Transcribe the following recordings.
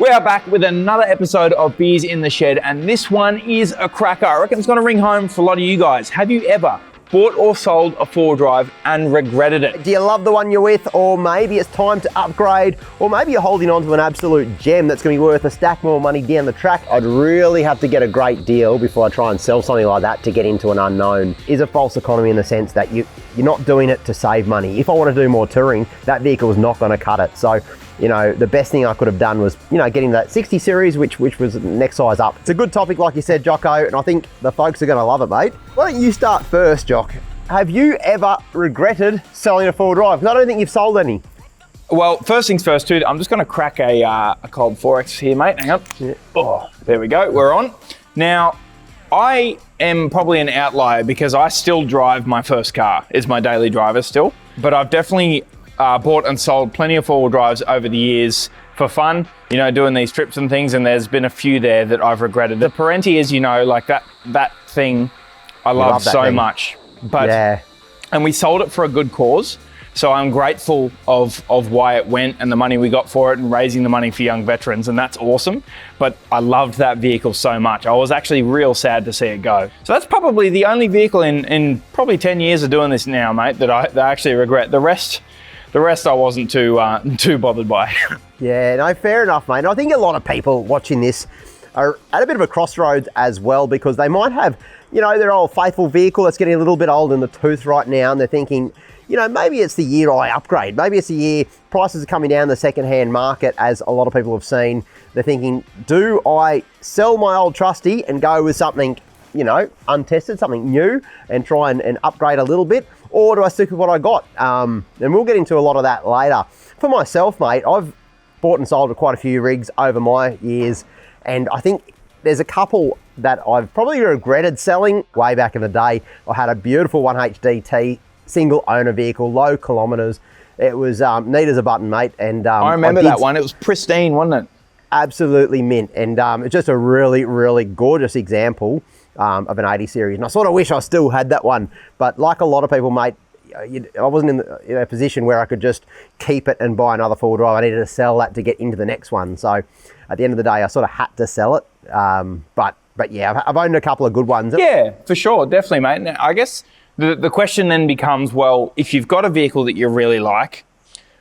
We are back with another episode of Beers in the Shed, and this one is a cracker. I reckon it's going to ring home for a lot of you guys. Have you ever bought or sold a four-wheel drive and regretted it? Do you love the one you're with, or maybe it's time to upgrade, or maybe you're holding on to an absolute gem that's going to be worth a stack more money down the track? I'd really have to get a great deal before I try and sell something like that to get into an unknown. Is a false economy in the sense that you're not doing it to save money. If I want to do more touring, that vehicle is not going to cut it. So, you know, the best thing I could have done was, you know, getting that 60 series, which was next size up. It's a good topic, like you said, Jocko, and I think the folks are going to love it, mate. Why don't you start first, Jock? Have you ever regretted selling a four-wheel drive? 'Cause I don't think you've sold any. Well, first things first, too, I'm just going to crack a cold 4X here, mate. Hang on. Yeah. Oh, there we go. We're on. Now, I am probably an outlier because I still drive my first car. It's my daily driver still. But I've definitely bought and sold plenty of four-wheel drives over the years for fun, you know, doing these trips and things, and there's been a few there that I've regretted. The Parenti is, you know, like that thing I love so thing. Much. But yeah. And we sold it for a good cause. So I'm grateful of why it went and the money we got for it and raising the money for young veterans, and that's awesome. But I loved that vehicle so much. I was actually real sad to see it go. So that's probably the only vehicle in probably 10 years of doing this now, mate, that I actually regret. The rest I wasn't too bothered by. Yeah, no, fair enough, mate. And I think a lot of people watching this are at a bit of a crossroads as well, because they might have, you know, their old faithful vehicle that's getting a little bit old in the tooth right now, and they're thinking, you know, maybe it's the year I upgrade. Maybe it's the year prices are coming down in the second-hand market, as a lot of people have seen. They're thinking, do I sell my old trusty and go with something, you know, untested, something new, and try and upgrade a little bit? Or do I stick with what I got? And we'll get into a lot of that later. For myself, mate, I've bought and sold quite a few rigs over my years, and I think there's a couple that I've probably regretted selling. Way back in the day, I had a beautiful 1HDT single owner vehicle, low kilometres. It was neat as a button, mate. And I remember that one. It was pristine, wasn't it? Absolutely mint. And it's just a really, really gorgeous example of an 80 series. And I sort of wish I still had that one. But like a lot of people, mate, I wasn't in a position where I could just keep it and buy another four-wheel drive. I needed to sell that to get into the next one. So at the end of the day, I sort of had to sell it. But yeah, I've owned a couple of good ones. Yeah, for sure. Definitely, mate. Now, I guess the question then becomes, well, if you've got a vehicle that you really like,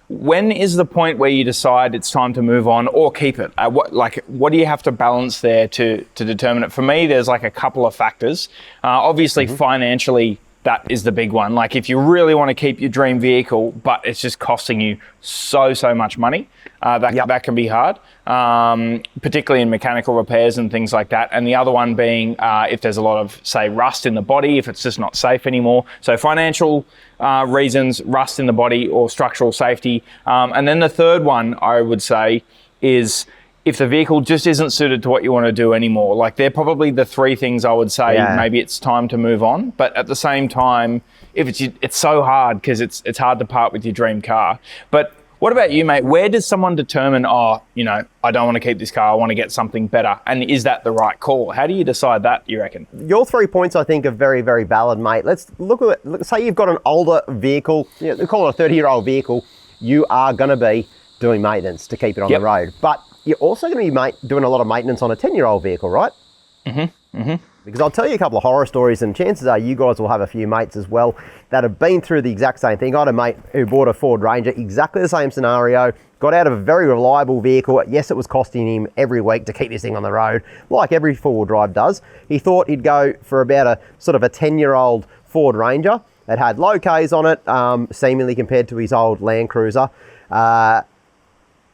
when is the point where you decide it's time to move on or keep it? What do you have to balance there to determine it? For me, there's like a couple of factors. Obviously, financially, that is the big one. Like if you really want to keep your dream vehicle, but it's just costing you so much money, that can be hard, particularly in mechanical repairs and things like that. And the other one being if there's a lot of, say, rust in the body, if it's just not safe anymore. So financial reasons, rust in the body, or structural safety. And then the third one, I would say, is if the vehicle just isn't suited to what you want to do anymore. Like they're probably the three things I would say, maybe it's time to move on. But at the same time, if it's so hard because it's hard to part with your dream car. But what about you, mate? Where does someone determine, you know, I don't want to keep this car, I want to get something better? And is that the right call? How do you decide that, you reckon? Your 3 points, I think, are very, very valid, mate. Let's look at it. Say you've got an older vehicle, you know, they call it a 30-year-old vehicle. You are going to be doing maintenance to keep it on the road. But you're also going to be doing a lot of maintenance on a 10-year-old vehicle, right? Because I'll tell you a couple of horror stories, and chances are you guys will have a few mates as well that have been through the exact same thing. I had a mate who bought a Ford Ranger, exactly the same scenario, got out of a very reliable vehicle. Yes, it was costing him every week to keep this thing on the road, like every four-wheel drive does. He thought he'd go for about a 10-year-old Ford Ranger that had low Ks on it, seemingly compared to his old LandCruiser.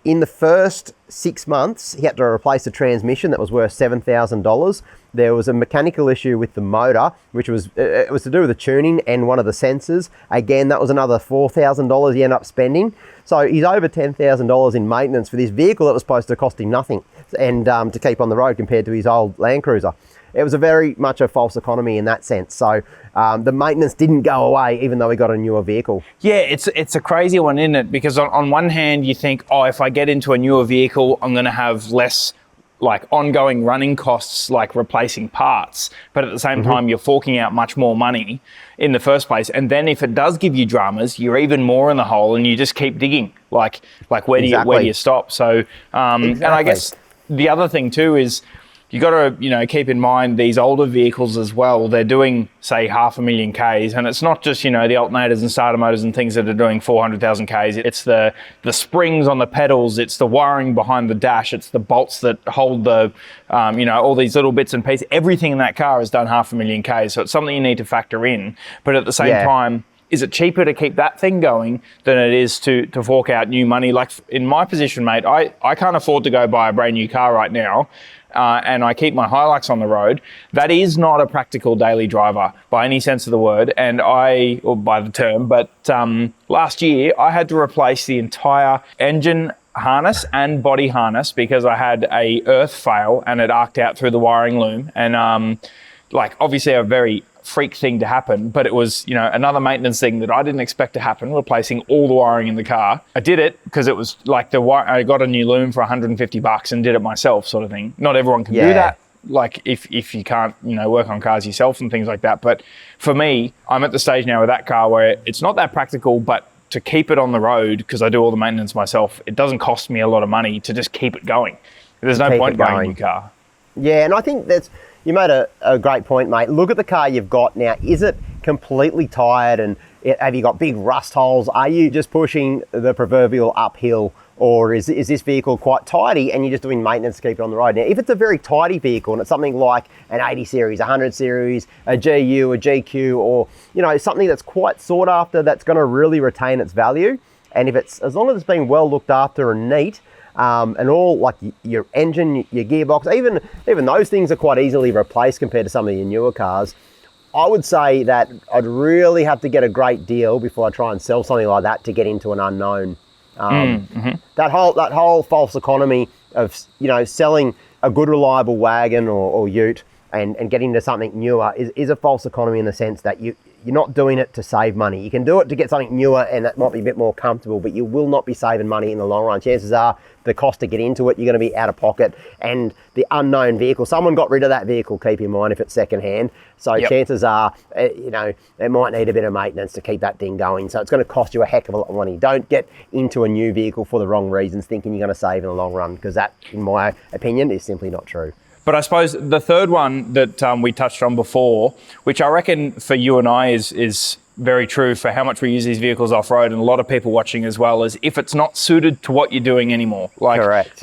In the first 6 months, he had to replace a transmission that was worth $7,000. There was a mechanical issue with the motor, which was it was to do with the tuning and one of the sensors. Again, that was another $4,000 he ended up spending. So he's over $10,000 in maintenance for this vehicle that was supposed to cost him nothing, and to keep on the road compared to his old LandCruiser. It was a very much a false economy in that sense. So the maintenance didn't go away even though he got a newer vehicle. Yeah, it's a crazy one, isn't it? Because on one hand you think, if I get into a newer vehicle, I'm going to have less like ongoing running costs, like replacing parts, but at the same time you're forking out much more money in the first place. And then if it does give you dramas, you're even more in the hole, and you just keep digging. Like where do you stop? So and I guess the other thing too is you got to keep in mind these older vehicles as well. They're doing, say, 500,000 Ks, and it's not just the alternators and starter motors and things that are doing 400,000 Ks. It's the springs on the pedals, it's the wiring behind the dash, it's the bolts that hold the all these little bits and pieces. Everything in that car has done 500,000 Ks, so it's something you need to factor in. But at the same time, is it cheaper to keep that thing going than it is to fork out new money? Like in my position, mate, I can't afford to go buy a brand new car right now. And I keep my Hilux on the road. That is not a practical daily driver by any sense of the word, or by the term. But last year, I had to replace the entire engine harness and body harness because I had a earth fail and it arced out through the wiring loom. And obviously a very freak thing to happen, but it was another maintenance thing that I didn't expect to happen, replacing all the wiring in the car. I did it because it was like I got a new loom for $150 and did it myself, sort of thing. Not everyone can do that, like if you can't work on cars yourself and things like that. But for me, I'm at the stage now with that car where it's not that practical, but to keep it on the road, because I do all the maintenance myself, it doesn't cost me a lot of money to just keep it going. There's no point buying a new car. Yeah, and I think you made a great point, mate. Look at the car you've got now. Is it completely tired, and have you got big rust holes? Are you just pushing the proverbial uphill, or is this vehicle quite tidy and you're just doing maintenance to keep it on the road? Now, if it's a very tidy vehicle and it's something like an 80 series, 100 series, a GU, a GQ, or something that's quite sought after, that's going to really retain its value, and as long as it's been well looked after and neat, and all, like your engine, your gearbox, even those things are quite easily replaced compared to some of your newer cars. I would say that I'd really have to get a great deal before I try and sell something like that to get into an unknown. That whole false economy of selling a good reliable wagon or ute and getting into something newer is a false economy in the sense that you're not doing it to save money. You can do it to get something newer and that might be a bit more comfortable, but you will not be saving money in the long run. Chances are the cost to get into it, you're going to be out of pocket, and the unknown vehicle, someone got rid of that vehicle, keep in mind, if it's secondhand. So chances are, it might need a bit of maintenance to keep that thing going. So it's going to cost you a heck of a lot of money. Don't get into a new vehicle for the wrong reasons, thinking you're going to save in the long run, because that, in my opinion, is simply not true. But I suppose the third one that we touched on before, which I reckon for you and I is very true for how much we use these vehicles off-road, and a lot of people watching as well, is if it's not suited to what you're doing anymore. Like, correct.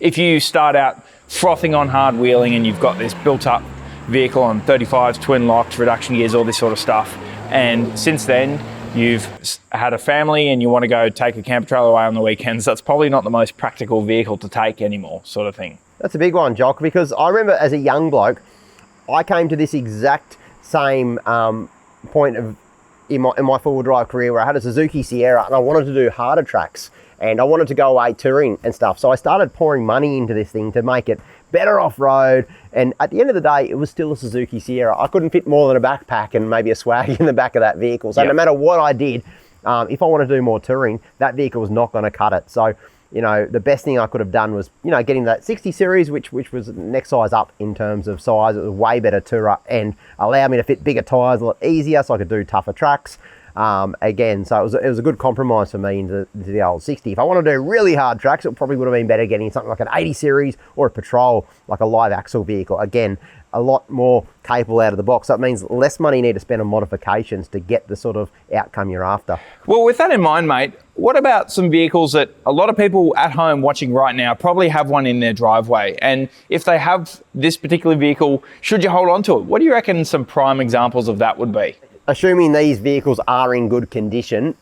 If you start out frothing on hard wheeling and you've got this built-up vehicle on 35s, twin locks, reduction gears, all this sort of stuff, and since then you've had a family and you want to go take a camper trailer away on the weekends, that's probably not the most practical vehicle to take anymore, sort of thing. That's a big one, Jock, because I remember as a young bloke, I came to this exact same point in my four-wheel drive career where I had a Suzuki Sierra and I wanted to do harder tracks and I wanted to go away touring and stuff. So I started pouring money into this thing to make it better off-road, and at the end of the day, it was still a Suzuki Sierra. I couldn't fit more than a backpack and maybe a swag in the back of that vehicle. So no matter what I did, if I wanted to do more touring, that vehicle was not going to cut it. So the best thing I could have done was, getting that 60 series, which was the next size up in terms of size. It was a way better tourer and allowed me to fit bigger tyres a lot easier, so I could do tougher tracks. Again, so it was a good compromise for me into the old 60. If I want to do really hard tracks, it probably would have been better getting something like an 80 series or a Patrol, like a live axle vehicle. Again, a lot more capable out of the box. That means less money you need to spend on modifications to get the sort of outcome you're after. Well, with that in mind, mate, what about some vehicles that a lot of people at home watching right now probably have one in their driveway? And if they have this particular vehicle, should you hold on to it? What do you reckon some prime examples of that would be? Assuming these vehicles are in good condition,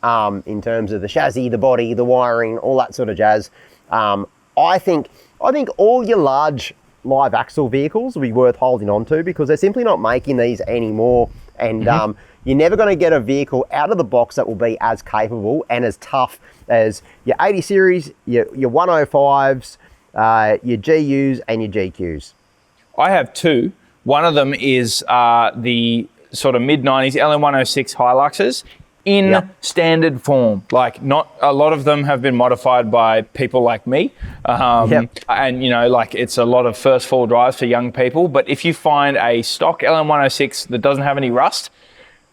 in terms of the chassis, the body, the wiring, all that sort of jazz, I think all your large live axle vehicles will be worth holding on to, because they're simply not making these anymore. And you're never going to get a vehicle out of the box that will be as capable and as tough as your 80 series, your 105s, your GUs and your GQs. I have two. One of them is the sort of mid-90s LM106 Hiluxes. in standard form. Like, not a lot of them have been modified by people like me. And, you know, like, it's a lot of first four drives for young people. But if you find a stock LM106 that doesn't have any rust,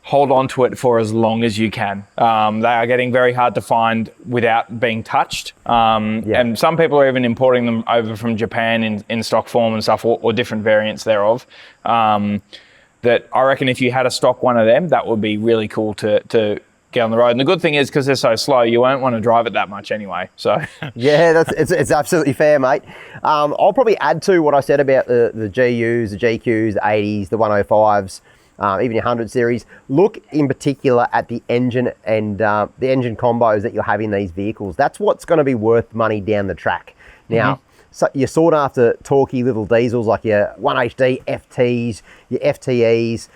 hold on to it for as long as you can. They are getting very hard to find without being touched. And some people are even importing them over from Japan in stock form and stuff, or different variants thereof. That I reckon if you had a stock one of them, that would be really cool to get on the road. And the good thing is, because they're so slow, you won't want to drive it that much anyway. So yeah, it's absolutely fair, mate. I'll probably add to what I said about the GUs, the GQs, the 80s, the 105s, even your 100 series. Look in particular at the engine and the engine combos that you'll have in these vehicles. That's what's going to be worth money down the track. Now, so you're sought after torquey little diesels like your 1HD FTs, your FTEs,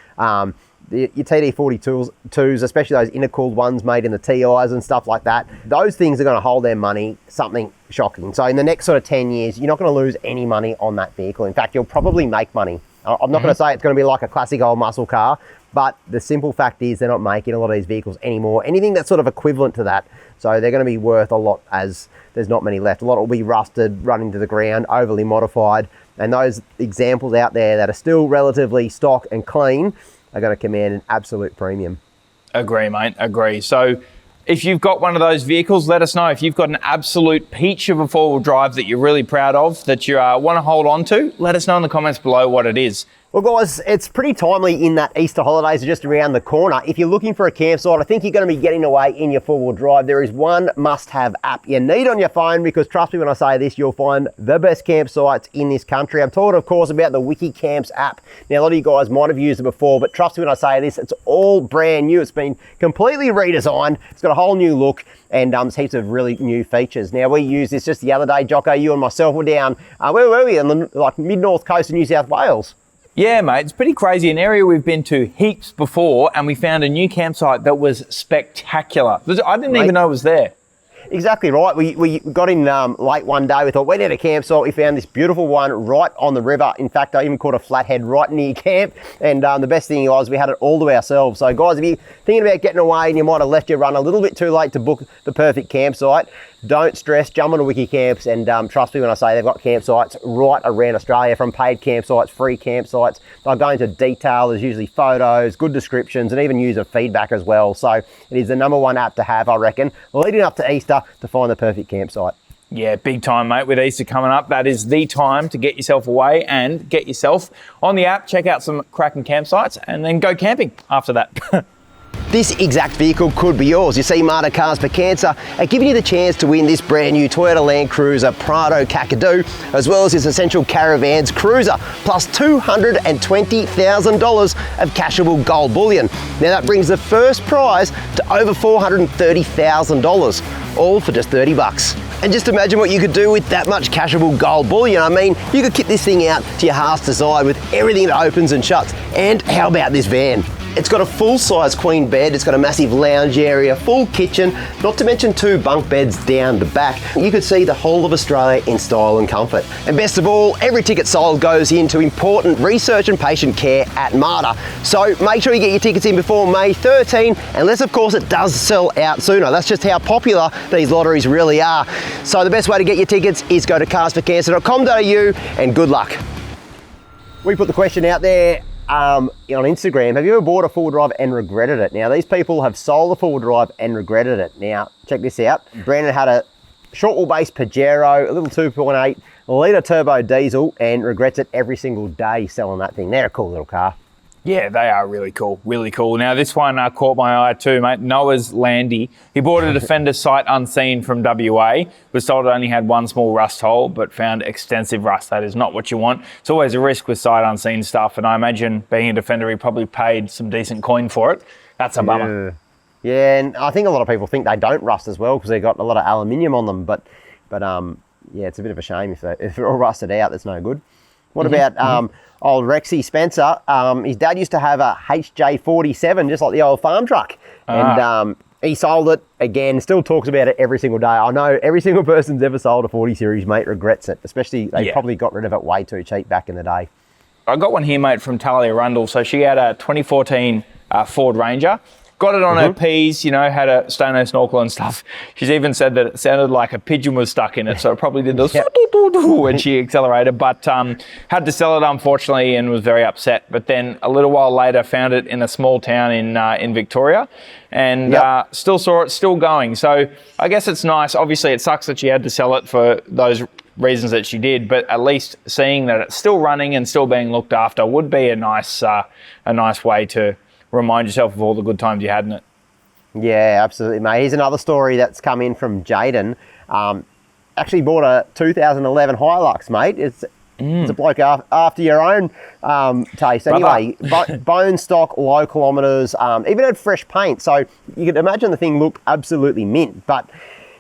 your TD42s, especially those intercooled ones made in the TIs and stuff like that. Those things are going to hold their money, something shocking. So in the next sort of 10 years, you're not going to lose any money on that vehicle. In fact, you'll probably make money. I'm not going to say it's going to be like a classic old muscle car, but the simple fact is they're not making a lot of these vehicles anymore. Anything that's sort of equivalent to that. So they're going to be worth a lot, as there's not many left. A lot will be rusted, running to the ground, overly modified. And those examples out there that are still relatively stock and clean are going to command an absolute premium. Agree, mate. Agree. So if you've got one of those vehicles, let us know. If you've got an absolute peach of a four-wheel drive that you're really proud of, that you want to hold on to, let us know in the comments below what it is. Well, guys, it's pretty timely in that Easter holidays are just around the corner. If you're looking for a campsite, I think you're going to be getting away in your four-wheel drive. There is one must-have app you need on your phone, because trust me when I say this, you'll find the best campsites in this country. I'm talking, of course, about the WikiCamps app. Now, a lot of you guys might have used it before, but trust me when I say this, it's all brand new. It's been completely redesigned. It's got a whole new look, and heaps of really new features. Now, we used this just the other day. Jocko, you and myself were down, where were we? On the mid-north coast of New South Wales. Yeah, mate, it's pretty crazy. An area we've been to heaps before, and we found a new campsite that was spectacular. I didn't even know it was there. Exactly right. We got in late one day. We thought, we need a campsite. We found this beautiful one right on the river. In fact, I even caught a flathead right near camp. And the best thing was we had it all to ourselves. So guys, if you're thinking about getting away and you might have left your run a little bit too late to book the perfect campsite, don't stress, jump on WikiCamps, and trust me when I say they've got campsites right around Australia, from paid campsites, free campsites. They'll go into detail. There's usually photos, good descriptions, and even user feedback as well. So it is the number one app to have, I reckon, leading up to Easter to find the perfect campsite. Yeah, big time, mate. With Easter coming up, that is the time to get yourself away and get yourself on the app, check out some cracking campsites, and then go camping after that. This exact vehicle could be yours. You see, Marta Cars for Cancer are giving you the chance to win this brand new Toyota LandCruiser Prado Kakadu, as well as this Essential Caravans Cruiser, plus $220,000 of cashable gold bullion. Now that brings the first prize to over $430,000, all for just $30. And just imagine what you could do with that much cashable gold bullion. I mean, you could kit this thing out to your heart's desire with everything that opens and shuts. And how about this van? It's got a full-size queen bed, it's got a massive lounge area, full kitchen, not to mention 2 bunk beds down the back. You could see the whole of Australia in style and comfort. And best of all, every ticket sold goes into important research and patient care at Marta. So make sure you get your tickets in before May 13, unless of course it does sell out sooner. That's just how popular these lotteries really are. So the best way to get your tickets is go to carsforcancer.com.au, and good luck. We put the question out there on Instagram. Have you ever bought a four-wheel drive and regretted it? Now, these people have sold a four-wheel drive and regretted it. Now, check this out. Brandon had a short wheelbase Pajero, a little 2.8 litre turbo diesel, and regrets it every single day selling that thing. They're a cool little car. Yeah, they are really cool, really cool. Now, this one caught my eye too, mate. Noah's Landy. He bought a Defender sight unseen from WA. Was told it only had one small rust hole, but found extensive rust. That is not what you want. It's always a risk with sight unseen stuff, and I imagine being a Defender, he probably paid some decent coin for it. That's a bummer. Yeah, and I think a lot of people think they don't rust as well because they've got a lot of aluminium on them, but yeah, it's a bit of a shame if they're all rusted out. That's no good. What about old Rexy Spencer? His dad used to have a HJ47, just like the old farm truck. And he sold it again, still talks about it every single day. I know every single person's ever sold a 40 series, mate, regrets it. Especially, they probably got rid of it way too cheap back in the day. I got one here, mate, from Talia Rundle. So she had a 2014 Ford Ranger. got it on her P's, had a stay-no snorkel and stuff. She's even said that it sounded like a pigeon was stuck in it, so it probably did this when she accelerated, but had to sell it, unfortunately, and was very upset. But then a little while later, found it in a small town in Victoria, and still saw it still going. So I guess it's nice. Obviously, it sucks that she had to sell it for those reasons that she did, but at least seeing that it's still running and still being looked after would be a nice way to remind yourself of all the good times you had in it. Yeah, absolutely, mate. Here's another story that's come in from Jaden. Actually bought a 2011 Hilux, mate. It's a bloke after your own taste. Anyway, bone stock, low kilometres, even had fresh paint. So you could imagine the thing looked absolutely mint. But,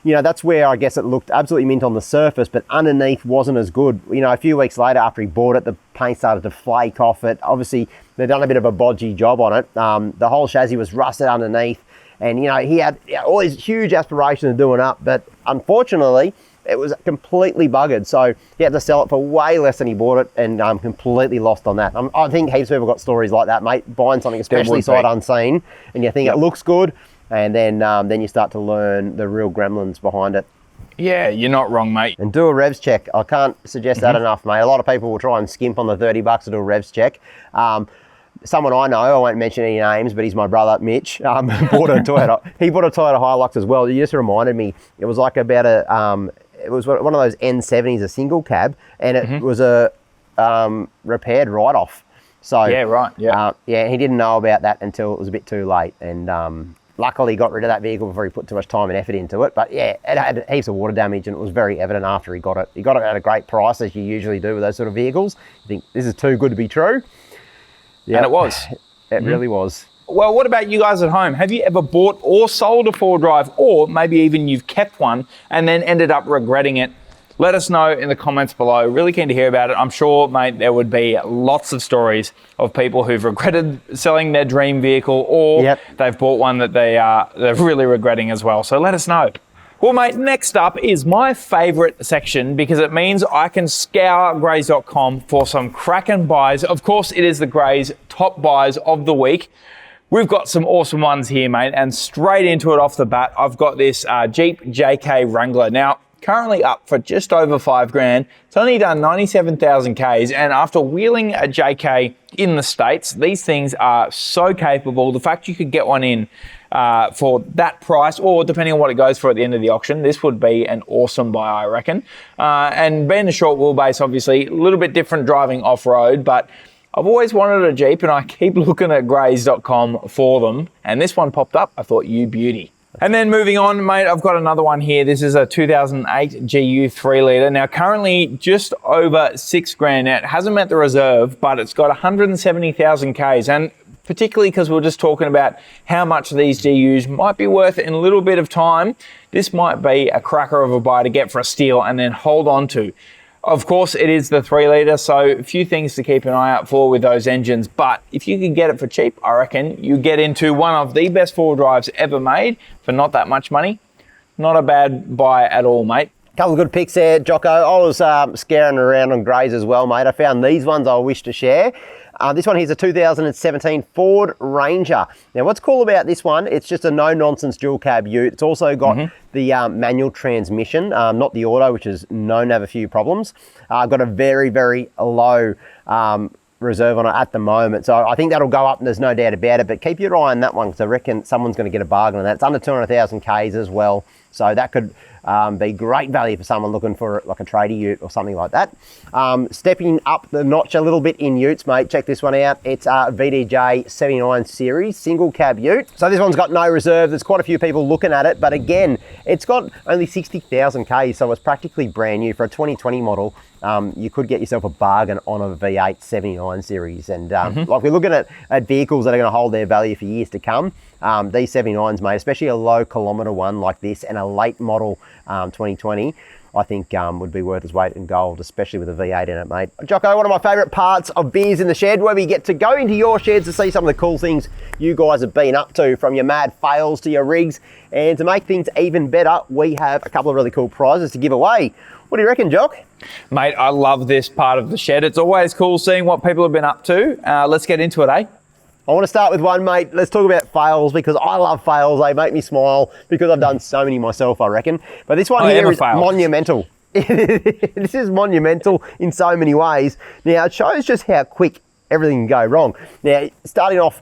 that's where I guess it looked absolutely mint on the surface, but underneath wasn't as good. A few weeks later after he bought it, the paint started to flake off it. Obviously, they'd done a bit of a bodgy job on it. The whole chassis was rusted underneath. And, he had all these huge aspirations of doing up, but unfortunately, it was completely buggered. So he had to sell it for way less than he bought it, and completely lost on that. I think heaps of people got stories like that, mate, buying something especially sight unseen, and you think it looks good, and then you start to learn the real gremlins behind it. Yeah, you're not wrong, mate. And do a revs check. I can't suggest that enough, mate. A lot of people will try and skimp on the $30 to do a revs check. Someone I know, I won't mention any names, but he's my brother, Mitch, bought a Toyota. He bought a Toyota Hilux as well. You just reminded me, it was like about it was one of those N70s, a single cab, and it was a repaired write-off. So yeah, right. Yeah. He didn't know about that until it was a bit too late, and luckily got rid of that vehicle before he put too much time and effort into it. But yeah, it had heaps of water damage, and it was very evident after he got it. He got it at a great price, as you usually do with those sort of vehicles. You think this is too good to be true. Yeah, and it was. It really was. Well, what about you guys at home? Have you ever bought or sold a 4-drive, or maybe even you've kept one and then ended up regretting it? Let us know in the comments below. Really keen to hear about it. I'm sure, mate, there would be lots of stories of people who've regretted selling their dream vehicle, or they've bought one that they're really regretting as well. So let us know. Well, mate, next up is my favourite section because it means I can scour Grays.com for some cracking buys. Of course, it is the Grays top buys of the week. We've got some awesome ones here, mate, and straight into it off the bat, I've got this Jeep JK Wrangler. Now, currently up for just over $5,000. It's only done 97,000 Ks, and after wheeling a JK in the States, these things are so capable. The fact you could get one in for that price, or depending on what it goes for at the end of the auction, this would be an awesome buy, I reckon. And being a short wheelbase, obviously, a little bit different driving off-road, but I've always wanted a Jeep, and I keep looking at Grays.com for them, and this one popped up. I thought, you beauty. And then moving on, mate, I've got another one here. This is a 2008 GU 3-litre. Now, currently just over $6,000. Now, it hasn't met the reserve, but it's got 170,000 Ks. And particularly because we're just talking about how much these GUs might be worth in a little bit of time, this might be a cracker of a buy to get for a steal and then hold on to. Of course, it is the 3-litre, so a few things to keep an eye out for with those engines. But if you can get it for cheap, I reckon you get into one of the best 4-drives ever made for not that much money. Not a bad buy at all, mate. Couple of good picks there, Jocko. I was scaring around on Grays as well, mate. I found these ones I wish to share. This one here's a 2017 Ford Ranger. Now, what's cool about this one, it's just a no-nonsense dual cab ute. It's also got the manual transmission, not the auto, which is known to have a few problems. Got a very, very low reserve on it at the moment. So I think that'll go up, and there's no doubt about it. But keep your eye on that one, because I reckon someone's going to get a bargain on that. It's under 200,000 Ks as well. So that could be great value for someone looking for like a tradie ute or something like that. Stepping up the notch a little bit in utes, mate, check this one out. It's a VDJ 79 series single cab ute. So this one's got no reserve. There's quite a few people looking at it, but again, it's got only 60,000 Ks, so it's practically brand new. For a 2020 model, you could get yourself a bargain on a V8 79 series. And like we're looking at vehicles that are going to hold their value for years to come. These 79s, mate, especially a low kilometre one like this and a late model 2020, I think would be worth its weight in gold, especially with a V8 in it, mate. Jocko, one of my favourite parts of Beers in the Shed, where we get to go into your sheds to see some of the cool things you guys have been up to, from your mad fails to your rigs. And to make things even better, we have a couple of really cool prizes to give away. What do you reckon, Jock? Mate, I love this part of the shed. It's always cool seeing what people have been up to. Let's get into it, eh? I want to start with one, mate. Let's talk about fails, because I love fails. They make me smile because I've done so many myself, I reckon. But this one here is monumental. This is monumental in so many ways. Now, it shows just how quick everything can go wrong. Now, starting off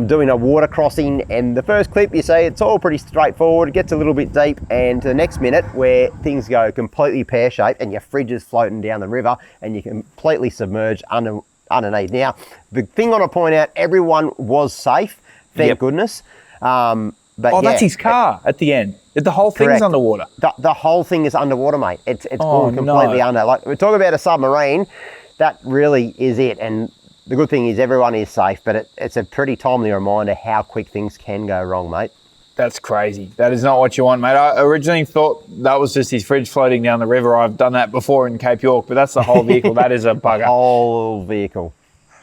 doing a water crossing, and the first clip you see, it's all pretty straightforward. It gets a little bit deep, and the next minute where things go completely pear-shaped and your fridge is floating down the river and you're completely submerged underneath. Now, the thing I want to point out, everyone was safe, thank goodness. But that's his car at the end. The whole thing's underwater. The whole thing is underwater, mate. It's gone completely under. Like, we talk about a submarine, that really is it. And the good thing is everyone is safe, but it's a pretty timely reminder how quick things can go wrong, mate. That's crazy. That is not what you want, mate. I originally thought that was just his fridge floating down the river. I've done that before in Cape York, but that's the whole vehicle. That is a bugger. The whole vehicle.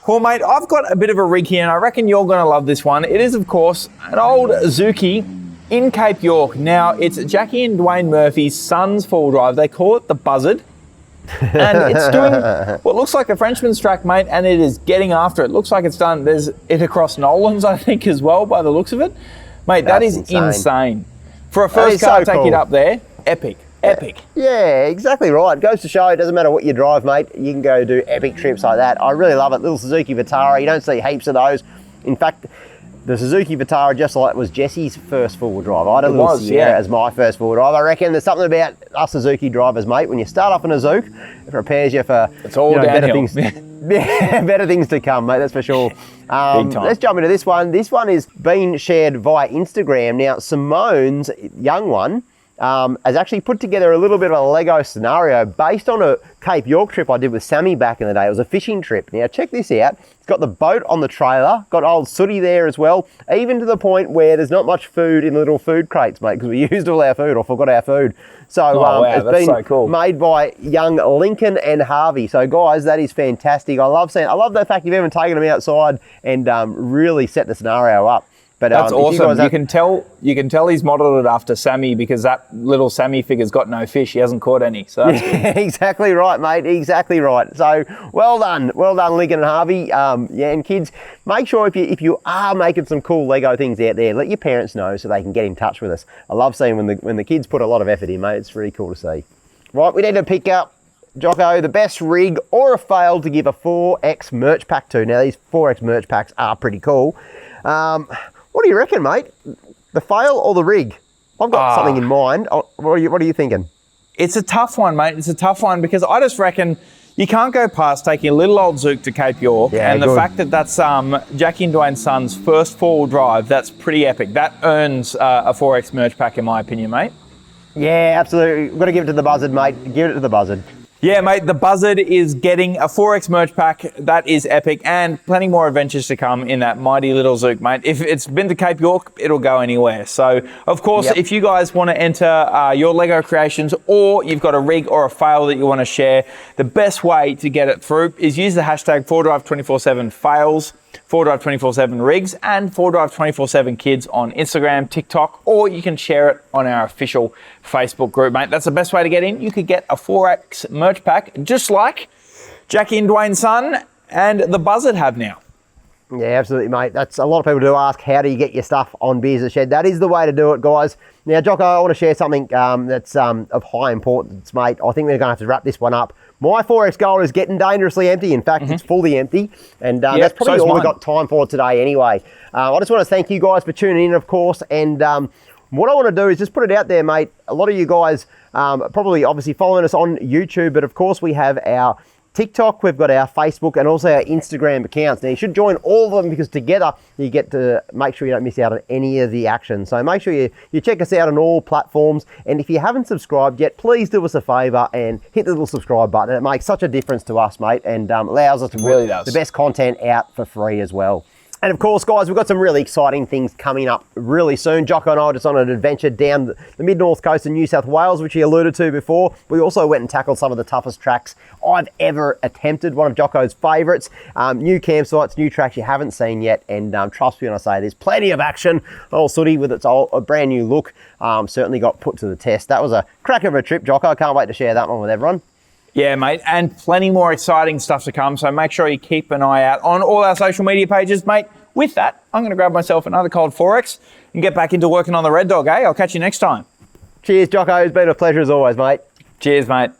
Well, mate, I've got a bit of a rig here, and I reckon you're going to love this one. It is, of course, an old Zuki in Cape York. Now, it's Jackie and Dwayne Murphy's son's four-wheel drive. They call it the Buzzard. And it's doing what looks like a Frenchman's track, mate, and it is getting after it. Looks like it's done. There's it across Nolan's, I think, as well, by the looks of it. Mate, that is insane. For a first car taking it up there, epic. Epic. Yeah, exactly right. It goes to show it doesn't matter what you drive, mate. You can go do epic trips like that. I really love it. Little Suzuki Vitara. You don't see heaps of those. In fact, the Suzuki Vitara, just like was Jesse's first four-wheel drive. I had a little Sierra as my first four-wheel drive. I reckon there's something about us Suzuki drivers, mate. When you start off in a Zook, it prepares you for better things. Better things to come, mate. That's for sure. Let's jump into this one. This one is being shared via Instagram. Now, Simone's young one has actually put together a little bit of a Lego scenario based on a Cape York trip I did with Sammy back in the day. It was a fishing trip. Now, check this out. It's got the boat on the trailer, got old Sooty there as well, even to the point where there's not much food in the little food crates, mate, because we used all our food or forgot our food. So it's been made by young Lincoln and Harvey. So, guys, that is fantastic. I love the fact you've even taken them outside and really set the scenario up. But that's awesome. You can tell he's modelled it after Sammy, because that little Sammy figure's got no fish. He hasn't caught any. So that's good. Exactly right, mate. Exactly right. So well done, Lincoln and Harvey. And kids, make sure if you are making some cool Lego things out there, let your parents know so they can get in touch with us. I love seeing when the kids put a lot of effort in, mate. It's really cool to see. Right, we need to pick up, Jocko, the best rig or a fail to give a 4X merch pack to. Now, these 4X merch packs are pretty cool. What do you reckon, mate? The fail or the rig? I've got something in mind. What are you thinking? It's a tough one, mate. It's a tough one because I just reckon you can't go past taking a little old Zook to Cape York, and the fact that that's Jackie and Dwayne's son's first four-wheel drive, that's pretty epic. That earns a 4X merch pack, in my opinion, mate. Yeah, absolutely. We've got to give it to the Buzzard, mate. Give it to the Buzzard. Yeah, mate, the Buzzard is getting a 4X merch pack. That is epic, and plenty more adventures to come in that mighty little Zook, mate. If it's been to Cape York, it'll go anywhere. So, of course, if you guys want to enter your Lego creations, or you've got a rig or a fail that you want to share, the best way to get it through is use the hashtag 4Drive247fails, 4Drive247rigs, and 4Drive247kids on Instagram, TikTok, or you can share it on our official Facebook group, mate. That's the best way to get in. You could get a 4X merch pack, just like Jackie and Dwayne's son and the Buzzard have now. Yeah, absolutely, mate. That's a lot of people do ask, how do you get your stuff on Beers the Shed? That is the way to do it, guys. Now, Jocko, I want to share something that's of high importance, mate. I think we're going to have to wrap this one up. My 4X goal is getting dangerously empty. In fact, it's fully empty. And that's probably all we've got time for today anyway. I just want to thank you guys for tuning in, of course. And what I want to do is just put it out there, mate. A lot of you guys probably obviously following us on YouTube, but of course we have our TikTok, we've got our Facebook, and also our Instagram accounts. Now, you should join all of them because together you get to make sure you don't miss out on any of the action. So make sure you check us out on all platforms. And if you haven't subscribed yet, please do us a favour and hit the little subscribe button. It makes such a difference to us, mate, and allows us to put the best content out for free as well. And of course, guys, we've got some really exciting things coming up really soon. Jocko and I are just on an adventure down the mid-north coast of New South Wales, which he alluded to before. We also went and tackled some of the toughest tracks I've ever attempted, one of Jocko's favourites. New campsites, new tracks you haven't seen yet, and trust me when I say there's plenty of action. Old Sooty with its a brand new look certainly got put to the test. That was a crack of a trip, Jocko. I can't wait to share that one with everyone. Yeah, mate, and plenty more exciting stuff to come, so make sure you keep an eye out on all our social media pages, mate. with that, I'm going to grab myself another cold 4X and get back into working on the Red Dog, eh? I'll catch you next time. Cheers, Jocko. It's been a pleasure as always, mate. Cheers, mate.